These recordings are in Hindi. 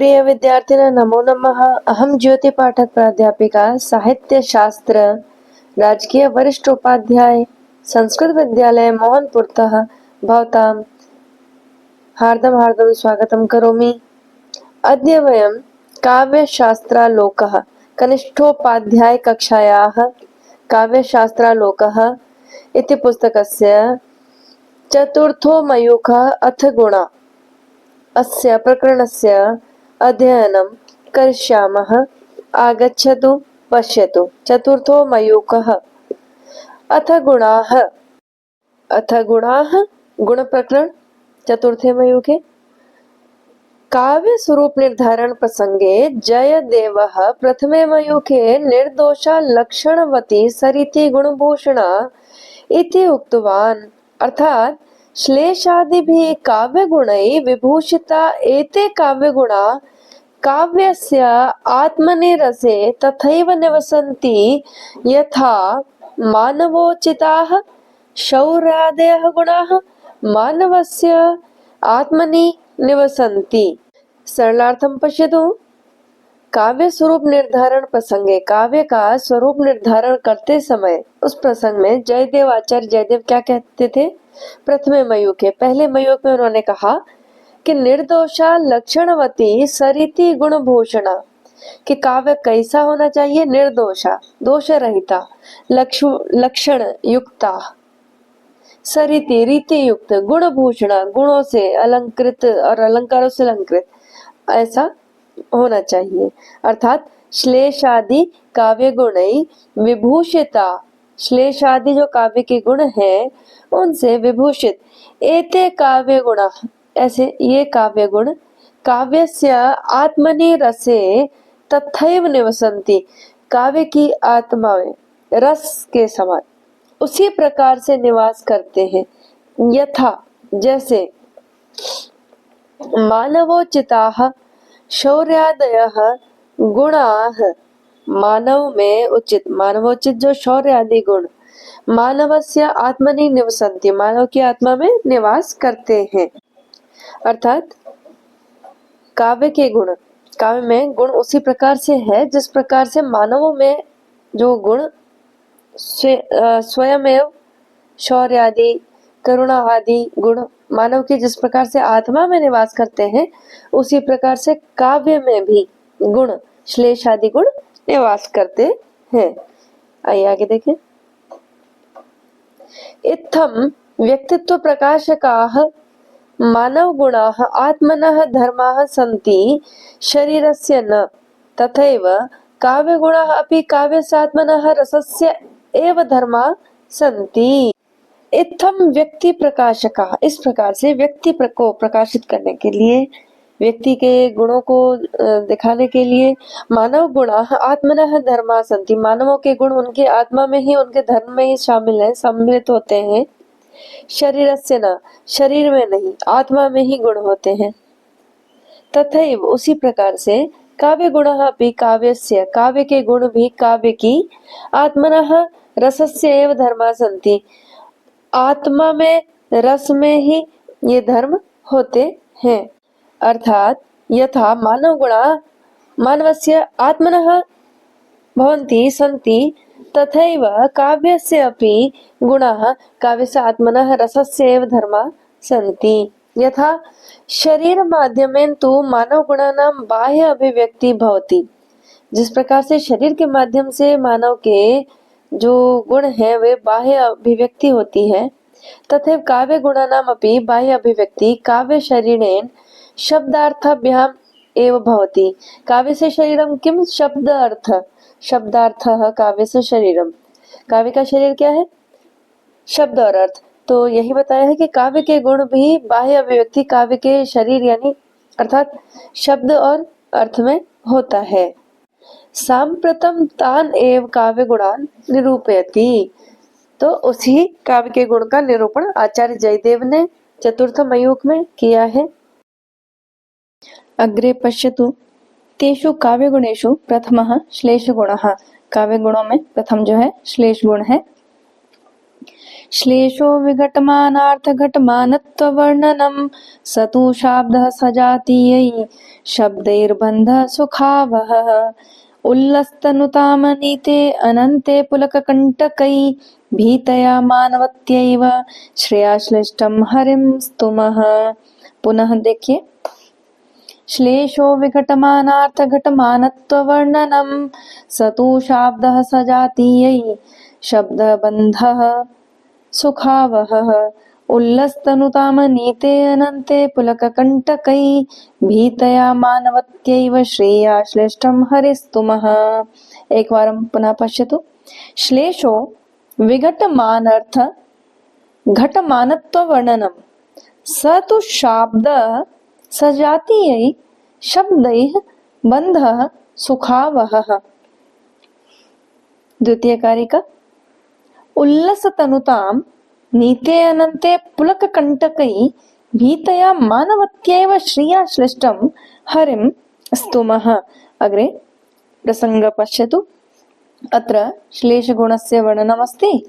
प्रिय विद्यार्थिनः नमो नमः। अहं ज्योति पाठक प्राध्यापिका साहित्यशास्त्र राजकीय वरिष्ठ उपाध्याय संस्कृत विद्यालय मोहनपुरतः भवतां हार्दं स्वागतं करोमि। अद्य वयं काव्यशास्त्रालोकः कनिष्ठोपाध्याय कक्षायाः काव्यशास्त्रालोकः इति पुस्तकस्य चतुर्थो मयूखः अथ गुणः अस्य प्रकरणस्य अध्ययनं करिष्यामः। आगच्छतु पश्यतु। चतुर्थो मयूखः अथ गुणाः। अथ गुणाः गुण प्रकरण चतुर्थे मयूखे काव्य स्वरूप निर्धारण प्रसंगे जयदेवः प्रथमे मयूखे निर्दोषा लक्षणवती सरिति गुणभूषणा इति उक्तवान्। अर्थात श्लेषादिभिः काव्यगुणैः विभूषिता एते काव्यगुणा काव्यस्य आत्मनि रसे तथैव निवसन्ति यथा मानवोचिताः शौर्यादयः गुणाः मानवस्य आत्मनि निवसन्ति। सरलार्थं पश्यतु। काव्य स्वरूप निर्धारण प्रसंगे काव्य का स्वरूप निर्धारण करते समय उस प्रसंग में जयदेव आचार्य जयदेव क्या कहते थे? प्रथमे मयूखे पहले मयूख में उन्होंने कहा कि निर्दोषा लक्षणवती सरिति गुणभूषणा कि काव्य कैसा होना चाहिए? निर्दोषा दोष रहिता लक्षण युक्ता सरिति रीति युक्त गुणभूषणा गुणों से अलंकृत और अलंकारों से अलंकृत ऐसा होना चाहिए। अर्थात श्लेषादि काव्य गुणै विभूषिता श्लेषादि जो काव्य के गुण हैं उनसे विभूषित एते काव्य गुण ऐसे ये काव्य गुण काव्यस्य आत्मनि रसे तथैव निवसन्ति काव्य की आत्मा में रस के समान उसी प्रकार से निवास करते हैं। यथा जैसे मानवोचिताः शौर्यादयः गुणाः मानव में उचित मानवोचित जो शौर्य आदि गुण मानवस्य आत्मनि निवसन्ति मानव की आत्मा में निवास करते हैं। अर्थात काव्य के गुण काव्य में गुण उसी प्रकार से है जिस प्रकार से मानवों में जो गुण स्वयमेव शौर्य आदि करुणा आदि गुण मानव की जिस प्रकार से आत्मा में निवास करते हैं उसी प्रकार से काव्य में भी गुण श्लेष आदि गुण निवास करते हैं। आइए आगे देखें। इत्थं व्यक्तित्व प्रकाशकाः मानव गुणाः आत्मनः धर्माः सन्ति शरीरस्य न तथैव काव्य गुणाः अपि काव्यस्य आत्मनः रसस्य एव धर्माः सन्ति। इत्थम व्यक्ति प्रकाशका इस प्रकार से व्यक्ति को प्रकाशित करने के लिए व्यक्ति के गुणों को दिखाने के लिए मानव गुणाः आत्मनः धर्मा सन्ति मानवों के गुण उनके आत्मा में ही उनके धर्म में ही शामिल हैं सम्मिलित होते हैं। शरीरस्य न शरीर में नहीं आत्मा में ही गुण होते हैं। तथैव उसी प्रकार से काव्य गुणः अपि काव्यस्य काव्य के गुण भी काव्य की आत्मनः रसस्य एव धर्मा सन्ति आत्मा में रस में ही ये धर्म होते हैं। अर्थात यथा मानव गुणा मानवस्य आत्मनः भवन्ति सन्ति तथैव काव्यस्य अपि गुणाः काव्यस्य आत्मनः रसस्य एव धर्मा सन्ति। यथा शरीर माध्यमेन तु मानव गुणानां बाह्य अभिव्यक्ति भवति जिस प्रकार से शरीर के माध्यम से मानव के जो गुण है वे बाह्य अभिव्यक्ति होती है तथा काव्य गुणानाम अपि बाह्य अभिव्यक्ति काव्य शरीरेण शब्दार्थाभ्याम एव भवति। काव्य से शरीरम किम शब्दार्थः काव्य से शरीरम काव्य का शरीर क्या है? शब्द और अर्थ। तो यही बताया है कि काव्य के गुण भी बाह्य अभिव्यक्ति काव्य के शरीर यानी अर्थात शब्द और अर्थ में होता है। सांप्रतम तान एव काव्य गुणान निरूपयति तो उसी काव्य के गुण का निरूपण आचार्य जयदेव ने चतुर्थ मयूख में किया है। अग्रे पश्यतु तेषु काव्य गुणेषु प्रथमः श्लेष गुणः काव्य गुणों में प्रथम जो है श्लेष गुण है। श्लेषो विघटमानार्थघटमानत्ववर्णनं स तु शाब्दः सजातीयै शब्दैर्बन्धः सुखावहः उल्लस्तनुतामनीते अनन्ते पुलककण्टकै भीतया मानवत्यैव श्रेयाश्लिष्टं हरिं स्तुमः। पुनः देखिए, श्लेषो विघटमानार्थघटमानत्ववर्णनं स तु शाब्दः सजातीयै शब्दबन्धः सुखावहः उल्लस्तनुतामनीते अनन्ते पुलककण्टकै भीतया मानवत्यैव श्रेयाश्लिष्टं हरिस्तुमः। एकवारं पुनः पश्यतु। श्लेषो विघटमानार्थ घटमानत्ववर्णनं स तु शाब्दः सजातीयै शब्दैः बन्धः सुखावहः। द्वितीय कारिका। उल्लसतनुतां नीते अनन्ते पुलककण्टकै भीतया मानवत्यैव श्रिया श्लिष्टं हरिं स्तुमः। अग्रे प्रसंग पश्यतु। अत्र श्लेषगुणस्य वर्णनमस्ति।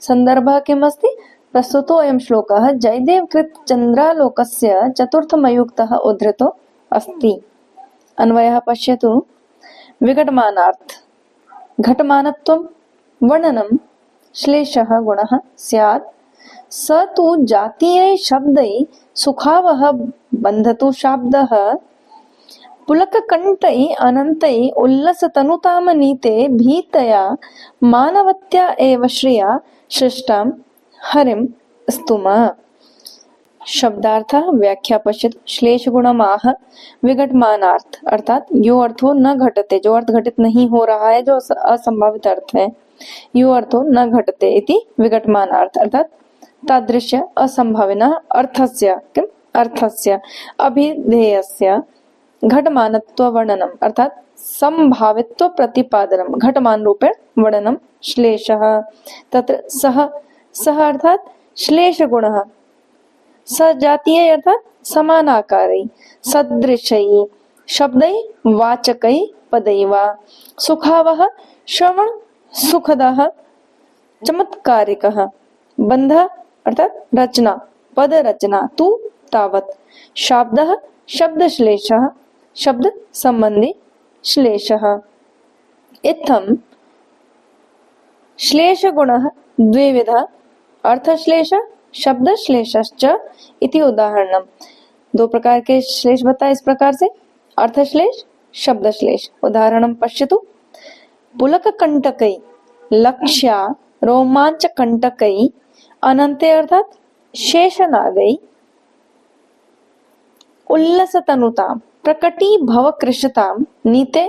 सन्दर्भः किम् अस्ति? प्रस्तुतोऽयं श्लोकः जयदेवकृत चन्द्रालोकस्य चतुर्थमयुक्तः उद्धृतो अस्ति। अन्वयः पश्यतु। विघटमानार्थ घटमानत्वं वर्णनं श्लेषः गुणः स्यात् स तु जातीयै शब्दै सुखावह बन्धतु शाब्दः पुलककण्टै अनन्तै उल्लसतनुतामनीते भीतया मानवत्या एव श्रिया शिष्टां हरिं स्तुमः। शब्दार्थः व्याख्या पश्यतु। श्लेष गुणमाह विघटमानार्थ अर्थात यो अर्थो न घटते, जो अर्थ घटित नहीं हो रहा है, जो असंभावित अर्थ है। यो अर्थो न घटते इति विघटमानार्थ अर्थात तादृश असंभाविनः अर्थस्य किम अर्थस्य अभिधेयस्य घटमानत्व वर्णनम अर्थात संभावित्व प्रतिपादनम घटमान रूपेण वर्णनम श्लेषः। तत्र सह अर्थात श्लेष गुणः सजातीय अर्थात समानाकारै सदृशै शब्दै वाचकै पदैवा सुखावह श्रवण सुखदः चमत्कारिकः बन्धः अर्थात रचना पद रचना तु तावत् शाब्दः शब्दश्लेषः शब्द संबंधी श्लेषः। इत्थं श्लेष गुणः द्विविधः अर्थश्लेष शब्दश्लेषश्च इति उदाहरणम्। दो प्रकार के श्लेष बताए इस प्रकार से, अर्थश्लेष शब्दश्लेष। उदाहरणं पश्यतु। पुलककण्टकै लक्ष्या रोमाञ्चकण्टकै अनन्ते अर्थात शेषनागै उल्लसतनुतां प्रकटीभवकृशतां नीते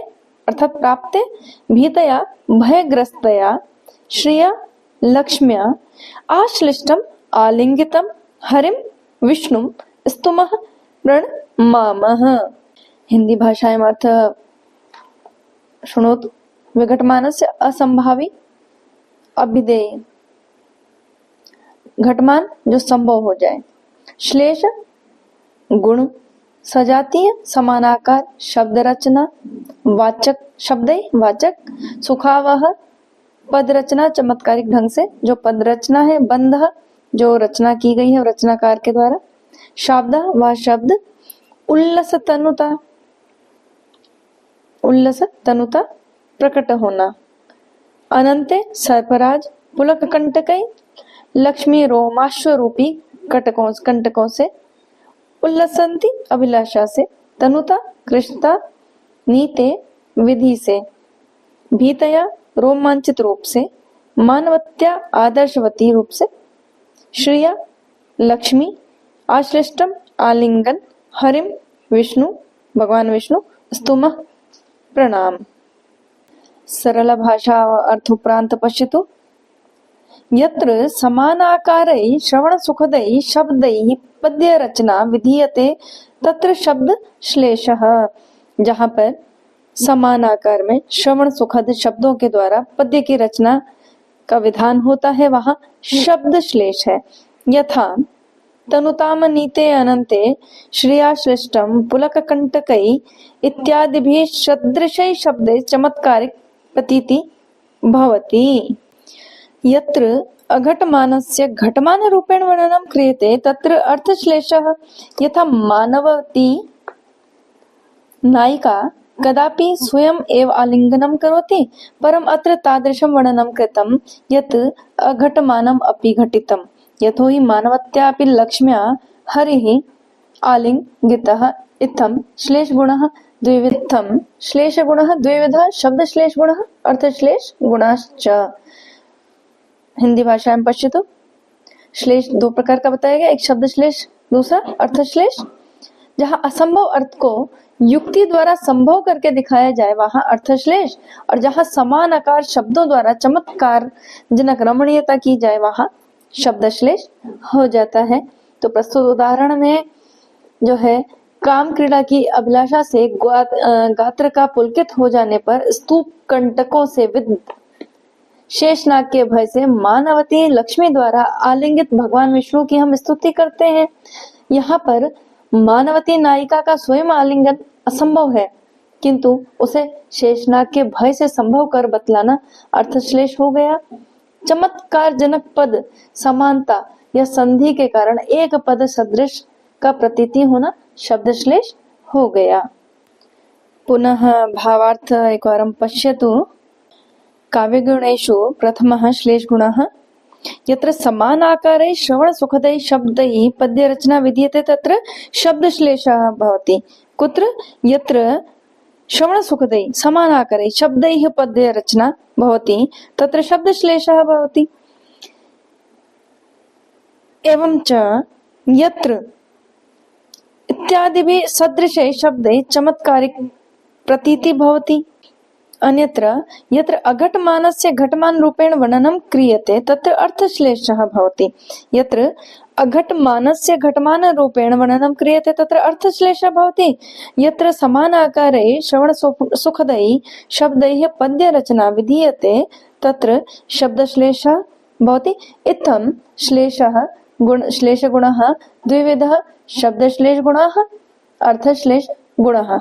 अर्थात प्राप्ते भीतया भयग्रस्तया श्रिया लक्ष्म्या आश्लिष्टम् आलिंगितं हरिं विष्णुं स्तुमः प्रणमामः। हिंदी भाषायाम् अर्थ शृणोतु। विघटमानस्य असंभावी अभिधेय घटमान जो संभव हो जाए। श्लेष गुण सजातीय समानाकार शब्द रचना वाचक शब्दै वाचक सुखावह पद रचना चमत्कारिक ढंग से जो पद रचना है। बंध जो रचना की गई है रचनाकार के द्वारा। शब्द वह शब्द। उल्लस तनुता प्रकट होना। अनंते सर्पराज पुलक कंटकै लक्ष्मी रोमाश्वरूपी कंटकों से। उल्लसंती अभिलाषा से। तनुता कृष्णता नीते विधि से। भीतया रोमांचित रूप से। मानवत्या आदर्शवती रूप से। श्रिया लक्ष्मी आश्लिष्टम आलिंगन हरिम विष्णु भगवान विष्णु स्तुमः प्रणाम। सरल भाषा अर्थोपरांत पश्यतु। यत्र समानाकारै श्रवण सुखदै शब्दैः पद्य रचना विधीयते तत्र शब्द श्लेषः। जहाँ पर समानाकार में श्रवण सुखद शब्दों के द्वारा पद्य की रचना का विधान होता है वहाँ शब्द श्लेष है। यथा तनुतामनीते अनन्ते श्रियाश्लिष्टं पुलककण्टकै इत्यादिभिः सदृशै शब्दे चमत्कारिक प्रतीति भवति। यत्र अघटमानस्य घटमानरूपेण वर्णनं क्रियते तत्र अर्थश्लेषः। यथा मानवती नायिका कदापि स्वयं एव आलिङ्गनं करोति, परम् अत्र तादृशं वर्णनं कृतं यत् अघटमानम् अपि घटितं। यतोहि मानवत्यापि लक्ष्म्या हरिः आलिङ्गितः। इत्थं श्लेषगुणः द्विविधः। श्लेषगुणः द्विविधः, शब्दश्लेषगुणः, अर्थश्लेषगुणाश्च। हिंदी भाषा में पश्यतु, श्लेष दो प्रकार का बताया गया, एक शब्द श्लेष, दूसरा अर्थश्लेष। जहाँ असंभव अर्थ को युक्ति द्वारा संभव करके दिखाया जाए वहां अर्थश्लेष, और जहाँ समान आकार शब्दों द्वारा चमत्कार जनक रमणीयता की जाए वहां शब्दश्लेष हो जाता है। तो प्रस्तुत उदाहरण में जो है, काम क्रीड़ा की अभिलाषा से गात्र का पुलकित हो जाने पर स्तूप कंटकों से विद्ध शेषनाग के भय से मानवती लक्ष्मी द्वारा आलिंगित भगवान विष्णु की हम स्तुति करते हैं। यहाँ पर मानवती नायिका का स्वयं आलिंगन असंभव है, किंतु उसे शेषनाग के भय से संभव कर बतलाना अर्थश्लेष हो गया। चमत्कार जनक पद समानता या संधि के कारण एक पद सदृश का प्रतीति होना शब्दश्लेष हो गया। पुनः भावार्थ एकवारं पश्यतु। काव्यगुणेषु प्रथमः श्लेषगुणः। यत्र समानाकारे श्रवणसुखदै शब्दैः पद्यरचना विधीयते तत्र शब्दश्लेषः भवति। कुत्र? यत्र श्रवणसुखदै समानाकारे शब्दैः पद्यरचना भवति तत्र शब्दश्लेषः भवति। एवं च यत्र इत्यादिभिः सदृशे शब्दे चमत्कारिक प्रतीति भवति। अन्यत्र यत्र अघटमानस्य घटमान रूपेण वर्णनं क्रियते तत्र अर्थश्लेषः भवति। यत्र अघटमानस्य घटमान रूपेण वर्णनं क्रियते तत्र अर्थश्लेषः भवति। यत्र समानाकारे श्रवणसुखदै शब्दैः पद्यरचना विधीयते तत्र शब्दश्लेषः भवति। इत्थं श्लेषगुणः द्विविधः, शब्दश्लेषगुणः, अर्थश्लेषगुणः।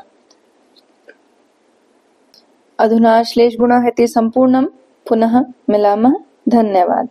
अधुना श्लेषगुणः इति सम्पूर्णं पुनः मिलामः। धन्यवाद।